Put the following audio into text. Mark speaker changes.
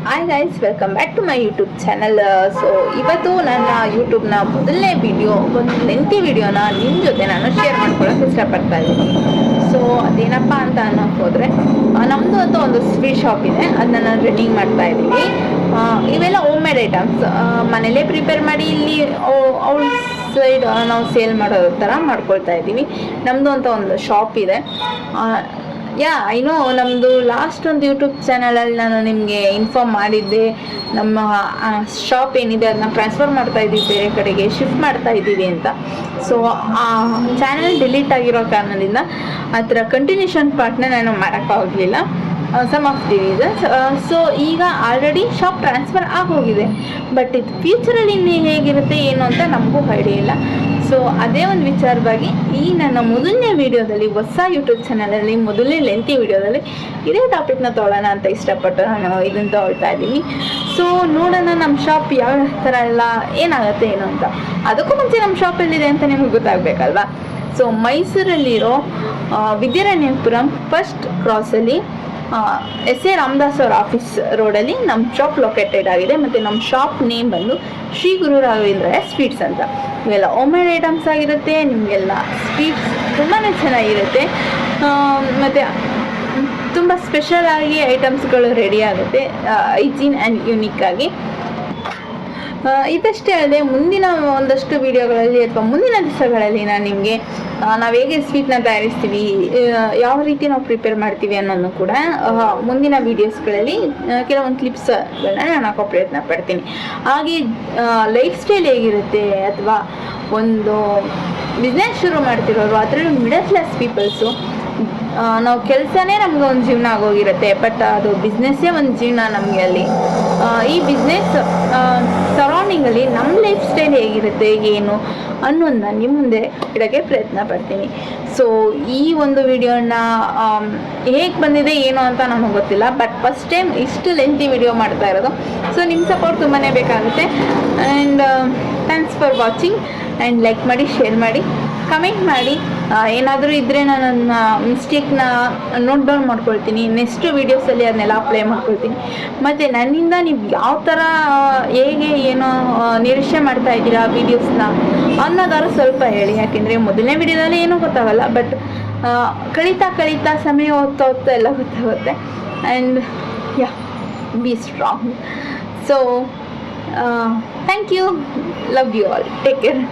Speaker 1: Hi guys, welcome back to my YouTube channel. So ಇವತ್ತು ನನ್ನ ಯೂಟ್ಯೂಬ್ನ ಮೊದಲನೇ ವಿಡಿಯೋ, ಒಂದು ಲೆಂತಿ ವಿಡಿಯೋನ ನಿಮ್ಮ ಜೊತೆ ನಾನು ಶೇರ್ ಮಾಡ್ಕೊಳ್ಳೋಕೆ ಇಷ್ಟಪಡ್ತಾ ಇದ್ದೀನಿ. ಸೊ ಅದೇನಪ್ಪ ಅಂತ ಅನ್ನೋಕೆ ಹೋದರೆ, ನಮ್ಮದು ಅಂತ ಒಂದು ಸ್ವೀಟ್ ಶಾಪ್ ಇದೆ, ಅದನ್ನ ನಾನು ರನ್ನಿಂಗ್ ಮಾಡ್ತಾ ಇದ್ದೀನಿ. ಇವೆಲ್ಲ ಹೋಮ್ ಮೇಡ್ ಐಟಮ್ಸ್ ಮನೇಲೇ ಪ್ರಿಪೇರ್ ಮಾಡಿ ಇಲ್ಲಿ ಔಟ್ ಸೈಡ್ ನಾವು ಸೇಲ್ ಮಾಡೋ ಥರ ಮಾಡ್ಕೊಳ್ತಾ ಇದ್ದೀವಿ. ನಮ್ಮದು ಅಂತ ಒಂದು ಶಾಪ್ ಇದೆ. ಐನೋ ನಮ್ಮದು ಲಾಸ್ಟ್ ಒಂದು ಯೂಟ್ಯೂಬ್ ಚಾನಲಲ್ಲಿ ನಾನು ನಿಮಗೆ ಇನ್ಫಾರ್ಮ್ ಮಾಡಿದ್ದೆ, ನಮ್ಮ ಶಾಪ್ ಏನಿದೆ ಅದನ್ನ ಟ್ರಾನ್ಸ್ಫರ್ ಮಾಡ್ತಾ ಇದ್ದೀವಿ, ಬೇರೆ ಕಡೆಗೆ ಶಿಫ್ಟ್ ಮಾಡ್ತಾ ಇದ್ದೀವಿ ಅಂತ. ಸೊ ಆ ಚಾನಲ್ ಡಿಲೀಟ್ ಆಗಿರೋ ಕಾರಣದಿಂದ ಆ ಥರ ಕಂಟಿನ್ಯೂಷನ್ ಪಾರ್ಟ್ನ ನಾನು ಮಾಡೋಕ್ಕಾಗಲಿಲ್ಲ, some of the reasons. So ಈಗ ಆಲ್ರೆಡಿ ಶಾಪ್ ಟ್ರಾನ್ಸ್ಫರ್ ಆಗೋಗಿದೆ, ಬಟ್ ಇದು ಫ್ಯೂಚರಲ್ಲಿ ಇನ್ನೂ ಹೇಗಿರುತ್ತೆ ಏನು ಅಂತ ನಮಗೂ ಐಡಿಯಾ ಇಲ್ಲ. ಸೊ ಅದೇ ಒಂದು ವಿಚಾರವಾಗಿ ಈ ನನ್ನ ಮೊದಲನೇ ವೀಡಿಯೋದಲ್ಲಿ, ಹೊಸ ಯೂಟ್ಯೂಬ್ ಚಾನಲಲ್ಲಿ ಮೊದಲನೇ ಲೆಂತಿ ವೀಡಿಯೋದಲ್ಲಿ ಇದೇ ಟಾಪಿಕ್ನ ತೊಗೊಳ್ಳೋಣ ಅಂತ ಇಷ್ಟಪಟ್ಟು ನಾನು ಇದನ್ನು ತೊಗೊಳ್ತಾ ಇದ್ದೀನಿ. ಸೊ ನೋಡೋಣ ನಮ್ಮ ಶಾಪ್ ಯಾವ ಥರ ಎಲ್ಲ ಏನಾಗುತ್ತೆ ಏನು ಅಂತ. ಅದಕ್ಕೂ ಮುಂಚೆ ನಮ್ಮ ಶಾಪ್ ಎಲ್ಲಿದೆ ಅಂತ ನಿಮಗೆ ಗೊತ್ತಾಗಬೇಕಲ್ವಾ. ಸೊ ಮೈಸೂರಲ್ಲಿರೋ ವಿದ್ಯಾರಣ್ಯಪುರಂ ಫಸ್ಟ್ ಕ್ರಾಸಲ್ಲಿ ಎಸ್.ಎ. ರಾಮದಾಸ್ ಅವ್ರ ಆಫೀಸ್ ರೋಡಲ್ಲಿ ನಮ್ಮ ಶಾಪ್ ಲೊಕೇಟೆಡ್ ಆಗಿದೆ. ಮತ್ತು ನಮ್ಮ ಶಾಪ್ ನೇಮ್ ಬಂದು ಶ್ರೀ ಗುರು ರಾಘವೇಂದ್ರಯ್ಯ ಸ್ವೀಟ್ಸ್ ಅಂತ. ಇವೆಲ್ಲ ಹೋಮ್ ಮೇಡ್ ಐಟಮ್ಸ್ ಆಗಿರುತ್ತೆ, ನಿಮಗೆಲ್ಲ ಸ್ವೀಟ್ಸ್ ತುಂಬಾ ಚೆನ್ನಾಗಿರುತ್ತೆ, ಮತ್ತು ತುಂಬ ಸ್ಪೆಷಲ್ ಆಗಿ ಐಟಮ್ಸ್ಗಳು ರೆಡಿ ಆಗುತ್ತೆ, ಹೈಜೀನ್ ಆ್ಯಂಡ್ ಯುನೀಕ್ ಆಗಿ. ಇದಷ್ಟೇ ಅಲ್ಲದೆ ಮುಂದಿನ ಒಂದಷ್ಟು ವಿಡಿಯೋಗಳಲ್ಲಿ ಅಥವಾ ಮುಂದಿನ ದಿವಸಗಳಲ್ಲಿ ನಾನು ನಿಮಗೆ ನಾವು ಹೇಗೆ ಸ್ವೀಟ್ನ ತಯಾರಿಸ್ತೀವಿ, ಯಾವ ರೀತಿ ನಾವು ಪ್ರಿಪೇರ್ ಮಾಡ್ತೀವಿ ಅನ್ನೋದು ಕೂಡ ಮುಂದಿನ ವೀಡಿಯೋಸ್ಗಳಲ್ಲಿ ಕೆಲವೊಂದು ಕ್ಲಿಪ್ಸ್ಗಳನ್ನ ನಾನು ಹಾಕೋ ಪ್ರಯತ್ನ ಪಡ್ತೀನಿ. ಹಾಗೆ ಲೈಫ್ ಸ್ಟೈಲ್ ಹೇಗಿರುತ್ತೆ, ಅಥವಾ ಒಂದು ಬಿಸ್ನೆಸ್ ಶುರು ಮಾಡ್ತಿರೋರು, ಅದರಲ್ಲೂ ಮಿಡಲ್ ಕ್ಲಾಸ್ ಪೀಪಲ್ಸು, ನಾವು ಕೆಲಸನೇ ನಮ್ಗೆ ಒಂದು ಜೀವನ ಆಗೋಗಿರುತ್ತೆ, ಬಟ್ ಅದು ಬಿಸ್ನೆಸ್ಸೇ ಒಂದು ಜೀವನ ನಮಗೆ. ಅಲ್ಲಿ ಈ ಬಿಸ್ನೆಸ್ ಸರೌಂಡಿಂಗಲ್ಲಿ ನಮ್ಮ ಲೈಫ್ ಸ್ಟೈಲ್ ಹೇಗಿರುತ್ತೆ ಏನು ಅನ್ನೋದನ್ನ ನಿಮ್ಮ ಮುಂದೆ ಇಡೋಕ್ಕೆ ಪ್ರಯತ್ನ ಪಡ್ತೀನಿ. ಸೊ ಈ ಒಂದು ವಿಡಿಯೋನ ಹೇಗೆ ಬಂದಿದೆ ಏನು ಅಂತ ನಮಗೆ ಗೊತ್ತಿಲ್ಲ, ಬಟ್ ಫಸ್ಟ್ ಟೈಮ್ ಇಷ್ಟು ಲೆಂತಿ ವಿಡಿಯೋ ಮಾಡ್ತಾ ಇರೋದು. ಸೊ ನಿಮ್ಮ ಸಪೋರ್ಟ್ ತುಂಬಾ ಬೇಕಾಗುತ್ತೆ. And thanks for watching. And like ಮಾಡಿ, ಶೇರ್ ಮಾಡಿ, ಕಮೆಂಟ್ ಮಾಡಿ. ಏನಾದರೂ ಇದ್ದರೆ ನಾನು ನನ್ನ ಮಿಸ್ಟೇಕ್ನ ನೋಟ್ ಡೌನ್ ಮಾಡ್ಕೊಳ್ತೀನಿ, ನೆಕ್ಸ್ಟ್ ವೀಡಿಯೋಸಲ್ಲಿ ಅದನ್ನೆಲ್ಲ ಅಪ್ಲೈ ಮಾಡ್ಕೊಳ್ತೀನಿ. ಮತ್ತು ನನ್ನಿಂದ ನೀವು ಯಾವ ಥರ ಹೇಗೆ ಏನೋ ನಿರೀಕ್ಷೆ ಮಾಡ್ತಾ ಇದ್ದೀರಾ ವೀಡಿಯೋಸ್ನ ಅನ್ನೋದಾದ್ರು ಸ್ವಲ್ಪ ಹೇಳಿ. ಯಾಕೆಂದರೆ ಮೊದಲನೇ ವೀಡಿಯೋದಲ್ಲಿ ಏನೂ ಗೊತ್ತಾಗಲ್ಲ, ಬಟ್ ಕಳೀತಾ ಸಮಯ ಹೋಗ್ತಾ ಎಲ್ಲ ಗೊತ್ತಾಗುತ್ತೆ. And be strong. So thank you, love you all, take care.